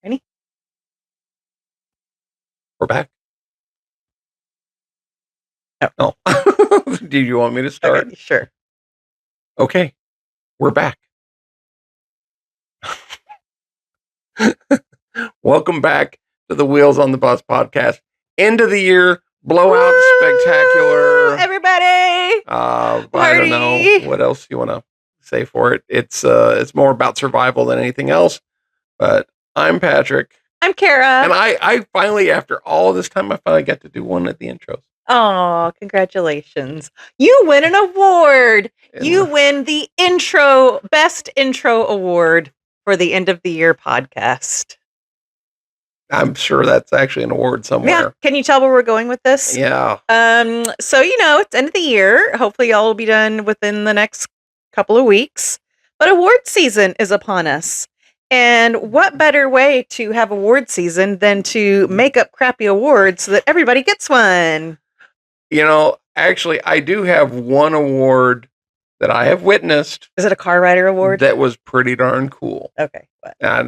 Ready? We're back. Oh. Oh. Do you want me to start? Okay, sure. Okay. We're back. Welcome back to the Wheels on the Bus podcast. End of the year blowout spectacular. Everybody! I Party! don't know what else you want to say for it. It's more about survival than anything else. But I'm Patrick. I'm Kara. And I finally, after all this time, I finally got to do one at the intros. Oh, congratulations. You win an award. You win the Best Intro Award for the End of the Year podcast. I'm sure that's actually an award somewhere. Yeah. Can you tell where we're going with this? Yeah. So, it's end of the year. Hopefully y'all will be done within the next couple of weeks. But award season is upon us. And what better way to have award season than to make up crappy awards so that everybody gets one? Actually, I do have one award that I have witnessed. Is it a car rider award? That was pretty darn cool. Okay. What? No,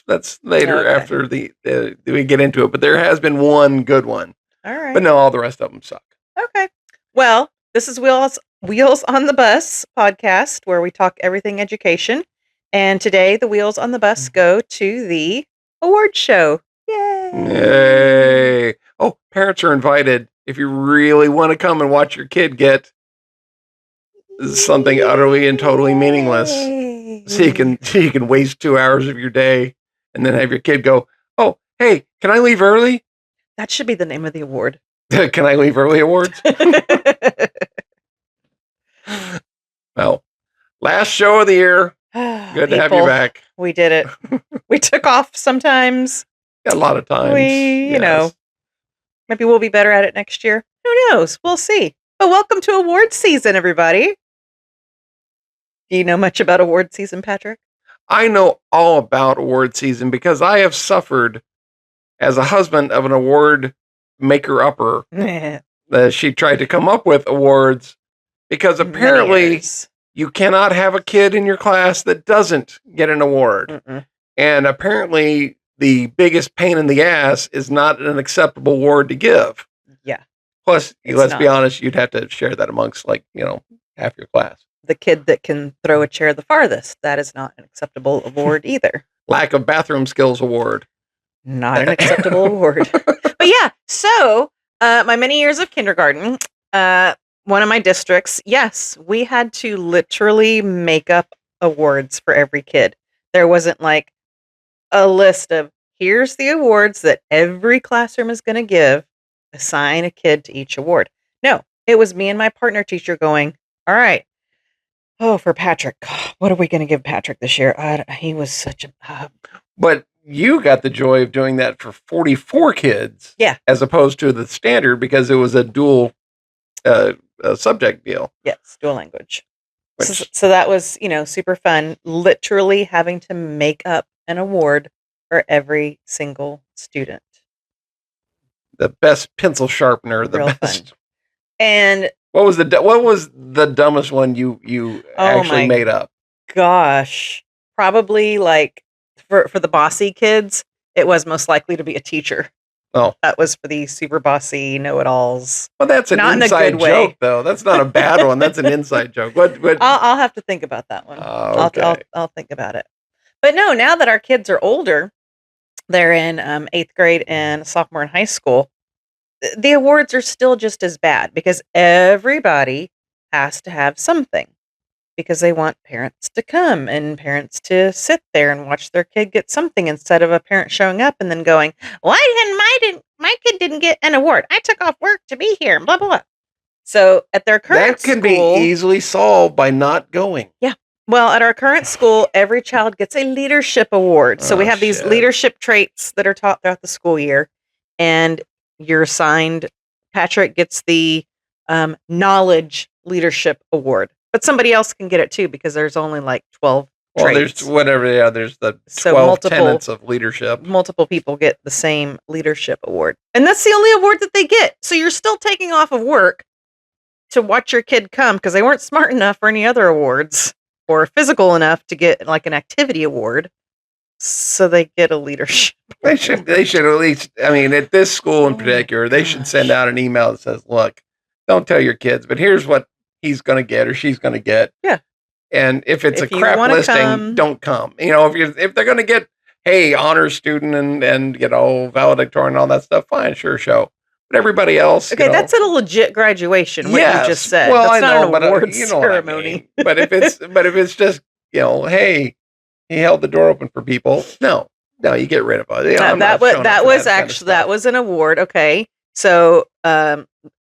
that's later after we get into it. But there has been one good one. All right. But no, all the rest of them suck. Okay. Well, this is Wheels on the Bus podcast, where we talk everything education. And today, the Wheels on the Bus go to the award show. Yay! Yay! Oh, parents are invited if you really want to come and watch your kid get something utterly and totally meaningless. So you can waste 2 hours of your day and then have your kid go, "Oh, hey, can I leave early?" That should be the name of the award. Can I leave early awards? Well, last show of the year. Good to have you back. We did it. We took off sometimes. A lot of times. Maybe we'll be better at it next year. Who knows? We'll see. But welcome to award season, everybody. Do you know much about award season, Patrick? I know all about award season because I have suffered as a husband of an award maker-upper. She tried to come up with awards because apparently you cannot have a kid in your class that doesn't get an award. Mm-mm. And apparently the biggest pain in the ass is not an acceptable award to give. Yeah. Plus, let's be honest, you'd have to share that amongst half your class. The kid that can throw a chair the farthest, that is not an acceptable award either. Lack of bathroom skills award. Not an acceptable award. But yeah, so my many years of kindergarten, one of my districts, yes, we had to literally make up awards for every kid. There wasn't like a list of here's the awards that every classroom is going to give, assign a kid to each award. No, it was me and my partner teacher going, all right. Oh, for Patrick, what are we going to give Patrick this year? He was such a... But you got the joy of doing that for 44 kids. Yeah. As opposed to the standard because it was a dual subject deal. Yes, dual language. So that was, super fun. Literally having to make up an award for every single student. The best pencil sharpener, the Real best. Fun. And what was the dumbest one you actually made up? Gosh, probably like for the bossy kids, it was most likely to be a teacher. Oh, that was for the super bossy know-it-alls. Well, that's an inside joke, though. That's not a bad one. That's an inside joke. What? I'll have to think about that one. Okay. I'll think about it. But no, now that our kids are older, they're in 8th grade and sophomore in high school. The awards are still just as bad because everybody has to have something because they want parents to come and parents to sit there and watch their kid get something instead of a parent showing up and then going, why didn't my kid didn't get an award? I took off work to be here, blah, blah, blah. So at their current school... That can be easily solved by not going. Yeah. Well, at our current school, every child gets a leadership award. So we have these leadership traits that are taught throughout the school year. And you're assigned, Patrick gets the knowledge leadership award. But somebody else can get it too because there's only like 12 traits. There's the 12 tenets of leadership. Multiple people get the same leadership award. And that's the only award that they get. So you're still taking off of work to watch your kid come because they weren't smart enough for any other awards or physical enough to get like an activity award. So they get a leadership. They should at least, I mean, at this school in Oh my particular, they should send gosh. out an email that says, look, don't tell your kids, but here's what he's going to get or she's going to get. Yeah. And if it's If a you crap wanna listing, come- don't come. You know, if they're going to get, hey, honor student and you know, valedictorian and all that stuff, fine, sure, show. But everybody else, Okay, you know, that's a legit graduation. What yes, you just said. Well, that's I not know, an but award you know what I ceremony. mean. But if it's just, you know, hey, he held the door open for people. No, you get rid of it. You know, I'm not showing up That for was that kind of actually that stuff. was an award. Okay, so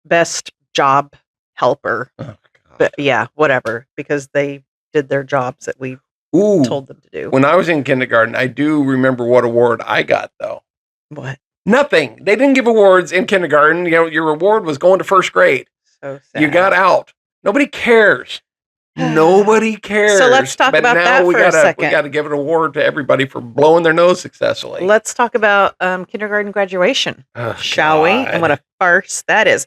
best job helper. Oh, God. But yeah, whatever, because they did their jobs that we Ooh, told them to do. when I was in kindergarten, I do remember what award I got though. What? Nothing. They didn't give awards in kindergarten. You know, your reward was going to first grade. So sad. You got out. Nobody cares. Nobody cares. So let's talk but about now that we for a second. We got to give an award to everybody for blowing their nose successfully. Let's talk about kindergarten graduation, Oh, shall we? God. And what a farce that is.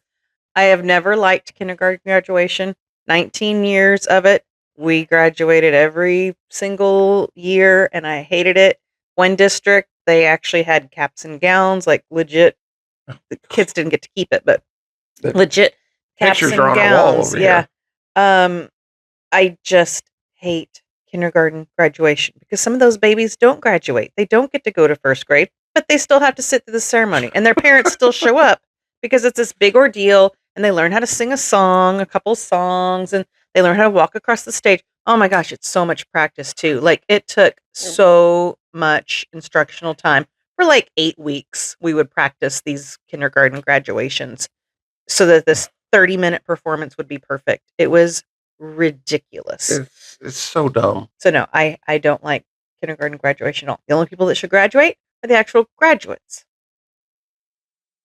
I have never liked kindergarten graduation. 19 years of it. We graduated every single year, and I hated it. One district, they actually had caps and gowns, like legit. The kids didn't get to keep it, but The legit caps pictures and are on our wall gowns. over Yeah. here. I just hate kindergarten graduation because some of those babies don't graduate. They don't get to go to first grade, but they still have to sit through the ceremony, and their parents still show up because it's this big ordeal, and they learn how to sing a song, a couple songs, and they learn how to walk across the stage. Oh my gosh, it's so much practice too. Like it took so much instructional time. For like 8 weeks, we would practice these kindergarten graduations so that this 30-minute performance would be perfect. It was ridiculous. It's so dumb. So no, I don't like kindergarten graduation at all. The only people that should graduate are the actual graduates.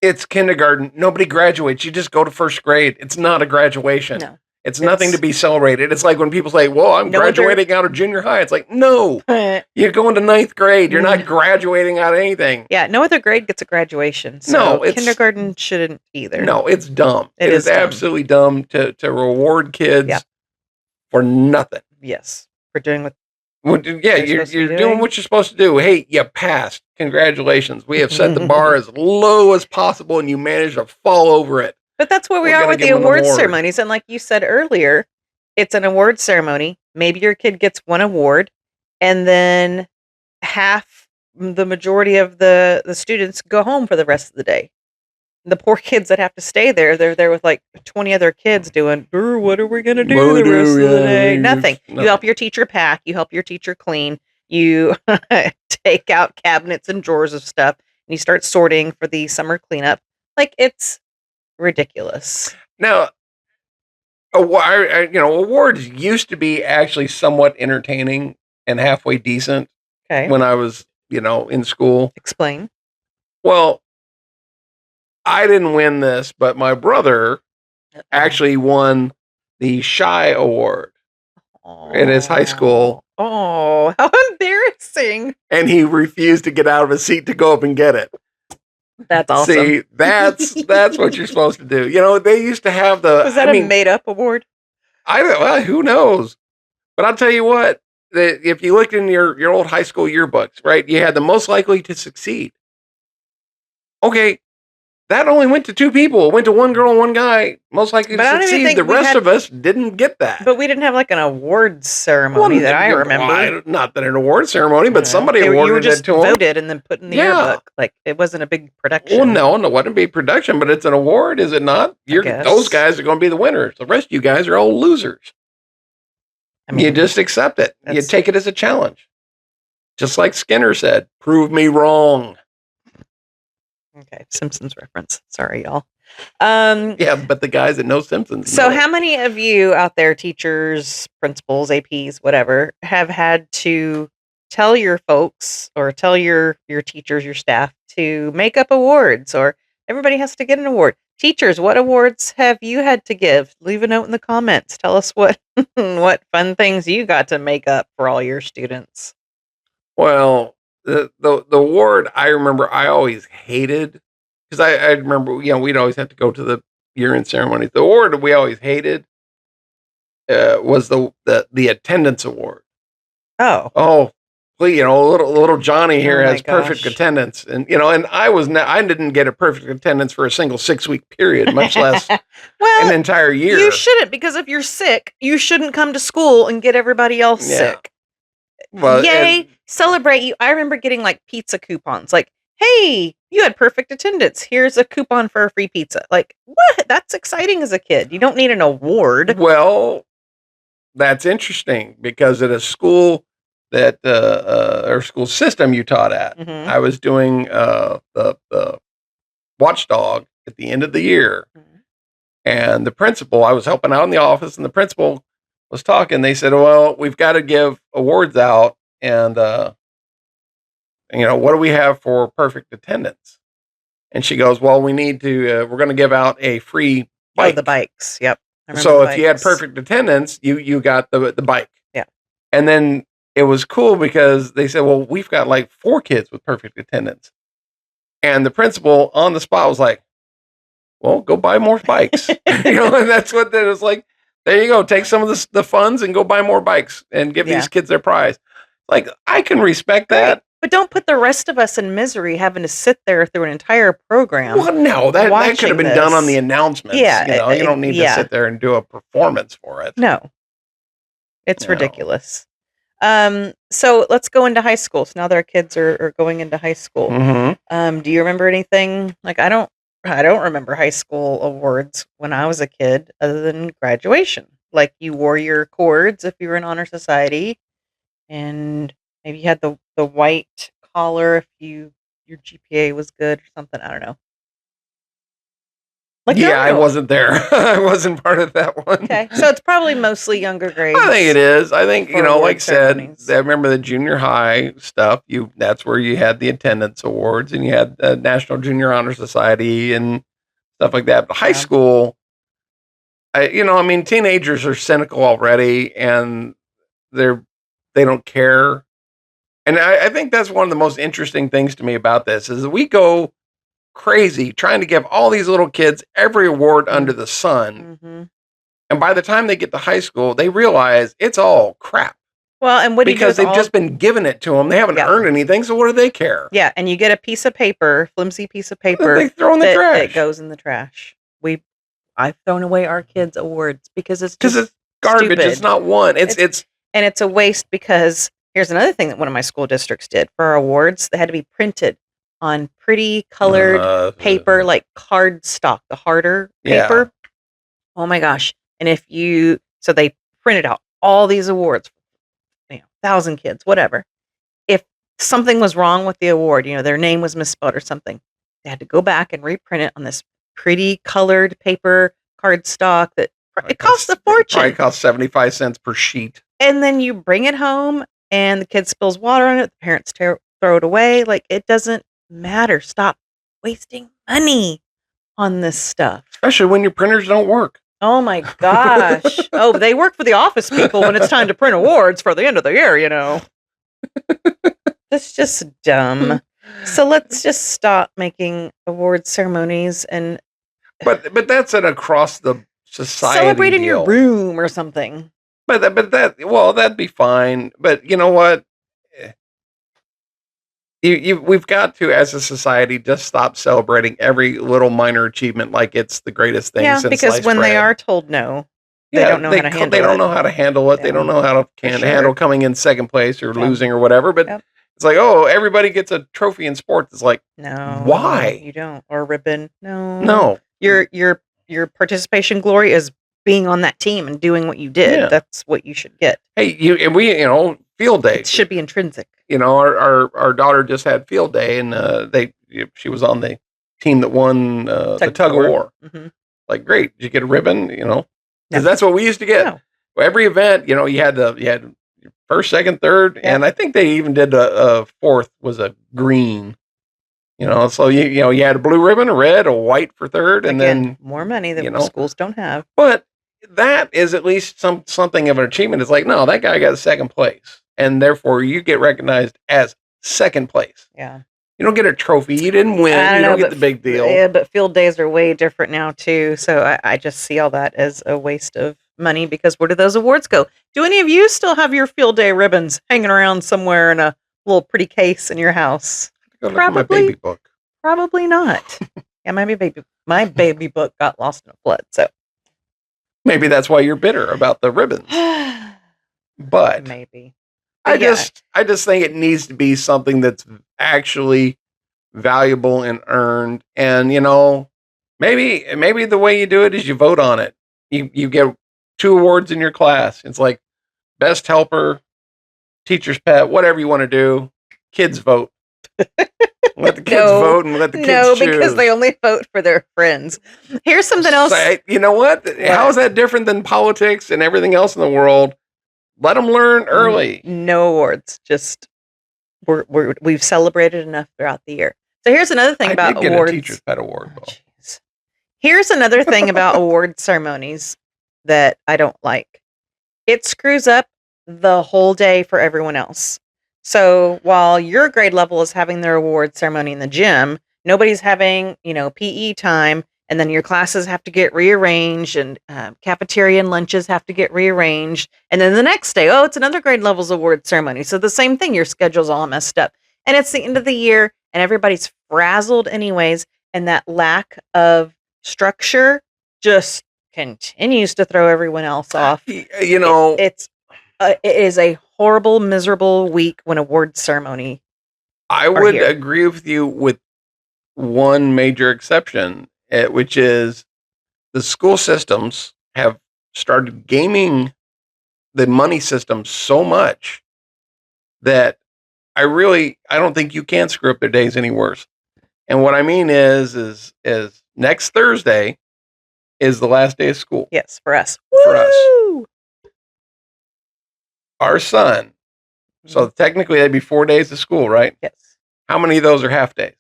It's kindergarten. Nobody graduates. You just go to first grade. It's not a graduation. No. It's nothing to be celebrated. It's like when people say, well, I'm No other- graduating out of junior high. It's like, no, Yeah, you're going to ninth grade. You're not graduating out of anything. no other grade gets a graduation. So No, it's- kindergarten shouldn't either. No, it's dumb. It It is is dumb. absolutely dumb to reward kids Yeah. for nothing. Yes. For doing what Well, yeah, They're you're supposed to be doing doing? what you're supposed to do. Hey, you passed. Congratulations. We have set the bar as low as possible and you managed to fall over it. But that's where we We're are gonna with the give 'em an award award. ceremonies. And like you said earlier, it's an award ceremony. Maybe your kid gets one award, and then the majority of the students go home for the rest of the day. The poor kids that have to stay there, they're there with like 20 other kids doing, what are we going to do What the do rest of we the do? day? Nothing. Nothing. You help your teacher pack. You help your teacher clean. You take out cabinets and drawers of stuff, and you start sorting for the summer cleanup. Like, it's ridiculous. Now, awards used to be actually somewhat entertaining and halfway decent Okay. when I was, in school. Explain. Well, I didn't win this, but my brother actually won the Shy Award in his high school, Oh, how embarrassing. and he refused to get out of his seat to go up and get it. That's awesome. See, that's what you're supposed to do. They used to have the. Was that a made-up award? Well, who knows? But I'll tell you what. If you looked in your old high school yearbooks, right, you had the most likely to succeed. Okay, that only went to 2 people. It went to one girl and one guy. Most likely But I to don't even succeed. think The we rest had- of us didn't get that. But we didn't have like an awards ceremony that I remember. Not that an award ceremony, but Yeah. somebody You were awarded just it to him. voted and then put in the Yeah. yearbook. Like, it wasn't a big production. Well, no, it wasn't a big production, but it's an award, is it not? guess. Those guys are going to be the winners. The rest of you guys are all losers. I mean, You just accept it. You that's- take it as a challenge. Just like Skinner said, prove me wrong. okay, Simpsons reference. Sorry, y'all. Yeah, but the guys that know Simpsons. So know it. how many of you out there, teachers, principals, APs, whatever, have had to tell your folks or tell your teachers, your staff to make up awards, or everybody has to get an award? Teachers, what awards have you had to give? Leave a note in the comments. Tell us what what fun things you got to make up for all your students. Well, the award I remember I always hated, because I remember, we'd always have to go to the year-end ceremonies. The award we always hated was the attendance award. Oh, Oh, little Johnny here Oh my has perfect gosh. attendance, and and I didn't get a perfect attendance for a single 6-week period, much less an Well, entire year. you shouldn't, because if you're sick, you shouldn't come to school and get everybody else Yeah. sick. Well, Yay, celebrate you. I remember getting like pizza coupons. Like, hey, you had perfect attendance. Here's a coupon for a free pizza. Like, what? That's exciting as a kid. You don't need an award. Well, that's interesting because at a school that or school system you taught at, Mhm. I was doing the watchdog at the end of the year, Mhm. and the principal, I was helping out in the office, and the principal was talking. They said, "Well, we've got to give awards out, and what do we have for perfect attendance?" And she goes, "Well, we need to. We're going to give out a free bike." Oh, the bikes. Yep. I remember So the if you had bikes. perfect attendance, you got the bike. Yeah. And then it was cool because they said, "Well, we've got like 4 kids with perfect attendance." And the principal on the spot was like, "Well, go buy more bikes." And that's what it was like. There you go. Take some of the funds and go buy more bikes and give Yeah. these kids their prize. Like, I can respect that. Right. But don't put the rest of us in misery having to sit there through an entire program. Well, no, that could have been done on the announcements. Yeah, You don't need to sit there and do a performance for it. No. It's No. ridiculous. So let's go into high school. So now their kids are going into high school. Mm-hmm. Do you remember anything? Like, I don't remember high school awards when I was a kid other than graduation. Like, you wore your cords if you were in honor society, and maybe you had the white collar if your GPA was good or something. I don't know. Like, Yeah, I no. wasn't there. I wasn't part of that one. Okay, so it's probably mostly younger grades. I think it is. I think, for award like I said, ceremonies. I remember the junior high stuff. That's where you had the attendance awards and you had the National Junior Honor Society and stuff like that. But high Yeah. school, teenagers are cynical already and they don't care. And I think that's one of the most interesting things to me about this is that we go crazy trying to give all these little kids every award under the sun. Mm-hmm. And by the time they get to high school, they realize it's all crap. Well, and what do you do Because with they've just been given it to them. They haven't Yeah. earned anything, so what do they care? Yeah, and you get a piece of paper, flimsy piece of paper They throw in the that trash. goes in the trash. I've thrown away our kids' awards because it's Because just it's garbage. stupid. It's not one. It's and it's a waste, because here's another thing that one of my school districts did for our awards. They had to be printed on pretty colored paper, like cardstock, the harder Yeah. paper. Oh my gosh. And so they printed out all these awards, 1,000 kids, whatever. If something was wrong with the award, their name was misspelled or something, they had to go back and reprint it on this pretty colored paper cardstock that it costs a fortune. Probably costs 75 cents per sheet. And then you bring it home and the kid spills water on it. The parents throw it away. Like, it doesn't matter. Stop wasting money on this stuff. Especially when your printers don't work. Oh my gosh. Oh, they work for the office people when it's time to print awards for the end of the year, That's just dumb. So let's just stop making award ceremonies and But that's an across the society celebrate in deal. your room or something. But that'd be fine. But you know what? We've got to, as a society, just stop celebrating every little minor achievement like it's the greatest thing. Yeah, since because sliced when they bread. are told no, they don't know how to handle it. They don't know how to handle it. They don't know how to handle coming in second place or losing or whatever. But it's like, oh, everybody gets a trophy in sports. It's like, no, why? You don't. Or a ribbon. No. Your participation glory is being on that team and doing what you did. Yeah. That's what you should get. Hey, field day. It should be intrinsic. Our daughter just had field day, and she was on the team that won the tug of war. Mm-hmm. Like, great! Did you get a ribbon? Because No. that's what we used to get. No. Every event, you had your first, second, third, and I think they even did a fourth was a green. So you had a blue ribbon, a red, a white for third, and then more money that schools don't have. But that is at least something of an achievement. It's like, no, that guy got second place, and therefore you get recognized as second place. Yeah. You don't get a trophy. You didn't win. You don't get the big deal. Yeah, but field days are way different now too. So I just see all that as a waste of money, because where do those awards go? Do any of you still have your field day ribbons hanging around somewhere in a little pretty case in your house? Go look at my baby book. Probably not. Yeah, my baby book got lost in a flood. So maybe that's why you're bitter about the ribbons. But maybe. I just think it needs to be something that's actually valuable and earned. And maybe the way you do it is you vote on it. You get 2 awards in your class. It's like best helper, teacher's pet, whatever you want to do. Kids vote. Let the kids vote and let the kids choose. No, because they only vote for their friends. Here's something else. You know what? How is that different than politics and everything else in the world? Let them learn early. No awards. Just we've celebrated enough throughout the year. So here's another thing about awards. I did get a teacher's pet award, though. Here's another thing about award ceremonies that I don't like. It screws up the whole day for everyone else. So while your grade level is having their award ceremony in the gym, nobody's having, PE time, and then your classes have to get rearranged, and cafeteria and lunches have to get rearranged. And then the next day, it's another grade level's award ceremony. So the same thing, your schedule's all messed up. And it's the end of the year, and everybody's frazzled anyways, and that lack of structure just continues to throw everyone else off. It is a horrible, miserable week when award ceremony. I would agree with you with one major exception, which is the school systems have started gaming the money system so much that I don't think you can screw up their days any worse. And what I mean is next Thursday is the last day of school. Yes, for us. For us. Our son. So technically that'd be 4 days of school, right? Yes. How many of those are half days?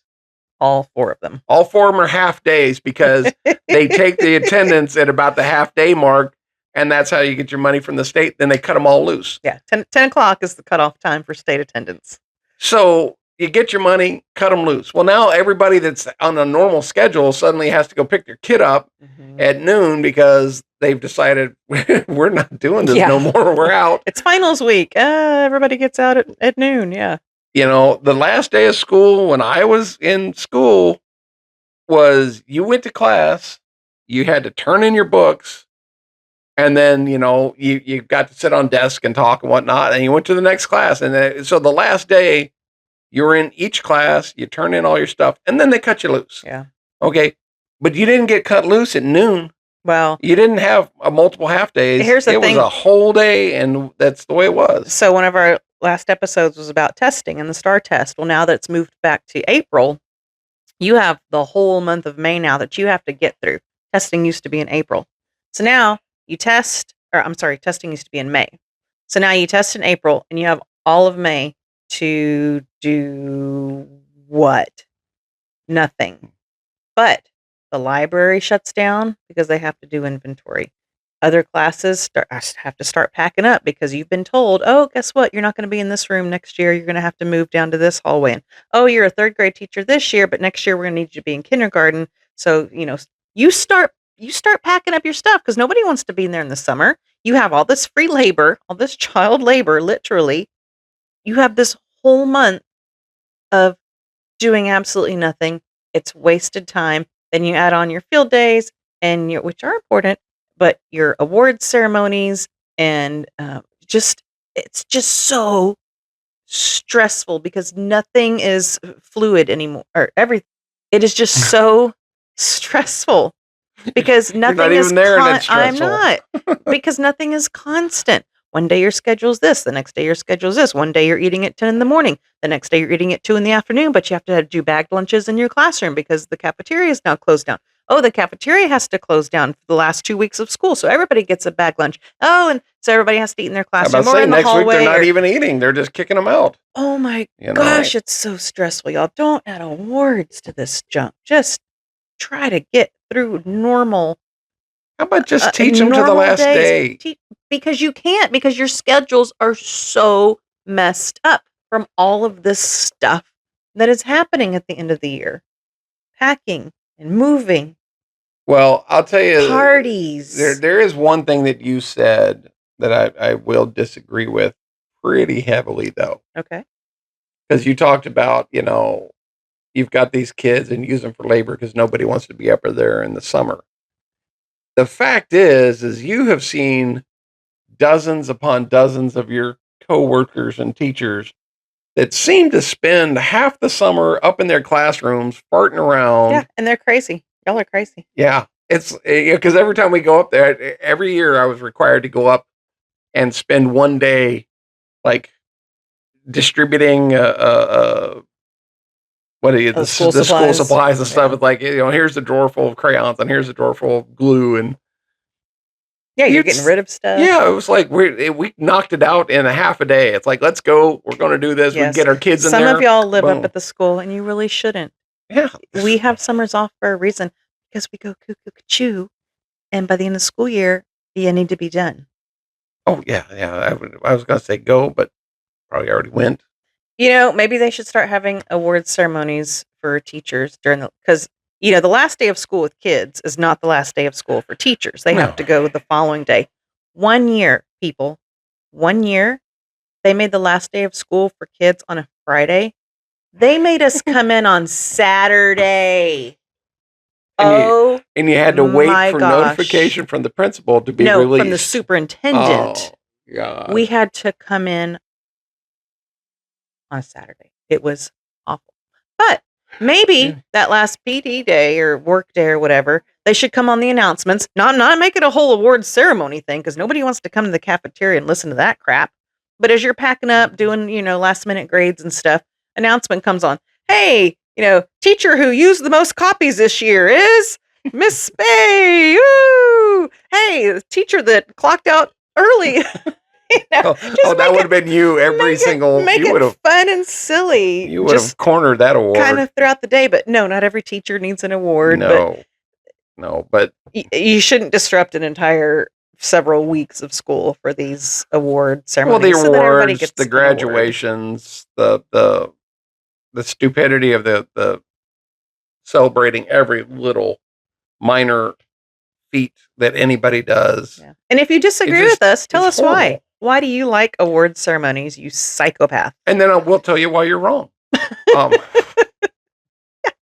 All 4 of them. All 4 of them are half days because they take the attendance at about the half day mark, and that's how you get your money from the state. Then they cut them all loose. Yeah, 10 o'clock is the cutoff time for state attendance. So you get your money, cut them loose. Well, now everybody that's on a normal schedule suddenly has to go pick their kid up at noon because they've decided we're not doing this no more. We're out. It's finals week. Everybody gets out at noon. Yeah. The last day of school when I was in school was you went to class, you had to turn in your books, and then, you got to sit on desk and talk and whatnot, and you went to the next class. And so the last day, you were in each class, you turn in all your stuff, and then they cut you loose. Yeah. Okay. But you didn't get cut loose at noon. Well, you didn't have a multiple half days. Here's the thing. It was a whole day, and that's the way it was. So one of our last episodes was about testing and the STAR test. Well, now that it's moved back to April, you have the whole month of May now that you have to get through. Testing used to be in April. So now you testing used to be in May. So now you test in April, and you have all of May to do what? Nothing. But the library shuts down because they have to do inventory. Other classes have to start packing up because you've been told, guess what? You're not going to be in this room next year. You're going to have to move down to this hallway. And, you're a 3rd grade teacher this year, but next year we're going to need you to be in kindergarten. So, you start packing up your stuff because nobody wants to be in there in the summer. You have all this free labor, all this child labor, literally. You have this whole month of doing absolutely nothing. It's wasted time. Then you add on your field days, which are important, but your award ceremonies, and it's just so stressful because nothing is fluid anymore. It is just so stressful because nothing is. I'm not because nothing is constant. One day your schedule's this, the next day your schedule's this. One day you're eating at 10 in the morning, the next day you're eating at 2 in the afternoon, but you have to do bagged lunches in your classroom because the cafeteria is now closed down. The cafeteria has to close down for the last 2 weeks of school, so everybody gets a bagged lunch. And so everybody has to eat in their classroom or in the hallway. Next week they're not even eating; they're just kicking them out. Oh my gosh, it's so stressful, y'all! Don't add awards to this junk. Just try to get through normal. How about just teach them to the last day? Because you can't, because your schedules are so messed up from all of this stuff that is happening at the end of the year. Packing and moving. Well, I'll tell you. Parties. There is one thing that you said that I will disagree with pretty heavily, though. Okay. because you talked about, you've got these kids and use them for labor because nobody wants to be up there in the summer. The fact is you have seen dozens upon dozens of your coworkers and teachers that seem to spend half the summer up in their classrooms farting around. Yeah, and they're crazy. Y'all are crazy. Yeah, it's because every time we go up there, every year I was required to go up and spend one day, like distributing what are you, the school supplies and stuff. It's like, here's a drawer full of crayons and here's a drawer full of glue, and yeah, you're getting rid of stuff. Yeah, it was like we knocked it out in a half a day. It's like, let's go. We're going to do this. Yes. We get our kids in Some there. of y'all live up at the school, and you really shouldn't. Yeah, we have summers off for a reason because we go cuckoo choo, and by the end of the school year, you need to be done. Oh yeah. I was going to say go, but probably already went. Maybe they should start having award ceremonies for teachers because the last day of school with kids is not the last day of school for teachers. They have to go the following day. 1 year, people. 1 year, they made the last day of school for kids on a Friday. They made us come in on Saturday. And you had to wait for notification from the principal to be released. From the superintendent. Oh, God. We had to come in on a Saturday. It was awful. But maybe that last PD day or work day or whatever, they should come on the announcements. Not make it a whole award ceremony thing, because nobody wants to come to the cafeteria and listen to that crap. But as you're packing up, doing, last minute grades and stuff, announcement comes on. Hey, teacher who used the most copies this year is Miss Spay. Woo! Hey, the teacher that clocked out early. That would have been you every single. Make it fun and silly. You would have cornered that award kind of throughout the day. But no, not every teacher needs an award. But you shouldn't disrupt an entire several weeks of school for these award ceremonies. Well, the awards, the graduations, the stupidity of the celebrating every little minor feat that anybody does. Yeah. And if you disagree with us, tell us horrible. Why. Why do you like award ceremonies, you psychopath? And then we'll tell you why you're wrong. Yeah,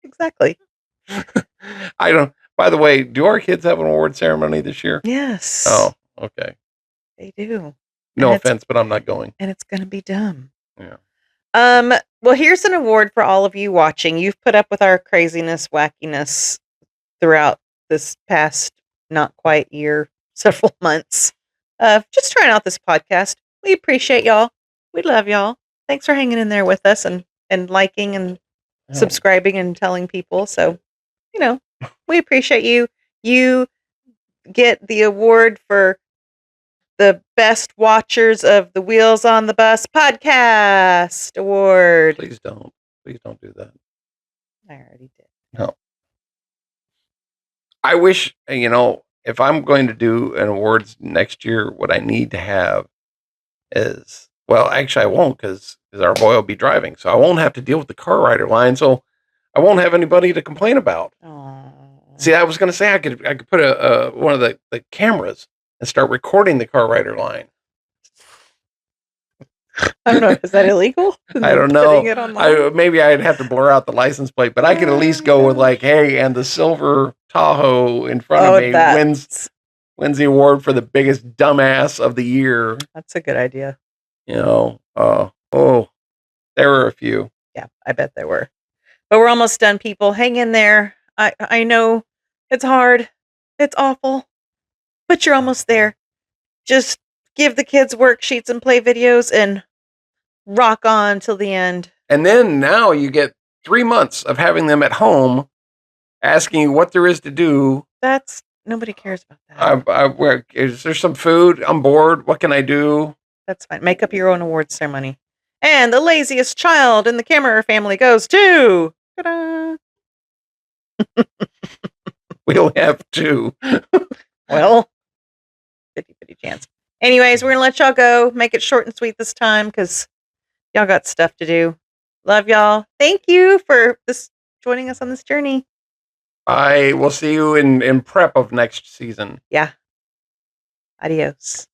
exactly. I don't. By the way, do our kids have an award ceremony this year? Yes. Oh, okay. They do. No offense, but I'm not going. And it's going to be dumb. Yeah. Well, here's an award for all of you watching. You've put up with our craziness, wackiness throughout this past not quite year, several months. Just trying out this podcast. We appreciate y'all. We love y'all. Thanks for hanging in there with us and liking and subscribing and telling people. So, we appreciate you. You get the award for the best watchers of the Wheels on the Bus podcast award. Please don't do that. I already did. No. I wish, if I'm going to do an awards next year, what I need to have is, well, actually I won't, because our boy will be driving. So I won't have to deal with the car rider line. So I won't have anybody to complain about. Aww. See, I was going to say I could put one of the cameras and start recording the car rider line. I don't know. Is that illegal? I don't know. Maybe I'd have to blur out the license plate, but I could at least go with like, hey, and the silver Tahoe in front of me wins the award for the biggest dumbass of the year. That's a good idea. There were a few. Yeah, I bet there were. But we're almost done, people. Hang in there. I know it's hard. It's awful. But you're almost there. Just give the kids worksheets and play videos and rock on till the end. And then now you get 3 months of having them at home asking you what there is to do. Nobody cares about that. Is there some food? I'm bored. What can I do? That's fine. Make up your own awards ceremony. And the laziest child in the Camera family goes to... Ta-da! We only have 2. Well, 50-50 chance. Anyways, we're going to let y'all go. Make it short and sweet this time because y'all got stuff to do. Love y'all. Thank you for joining us on this journey. I will see you in prep of next season. Yeah. Adios.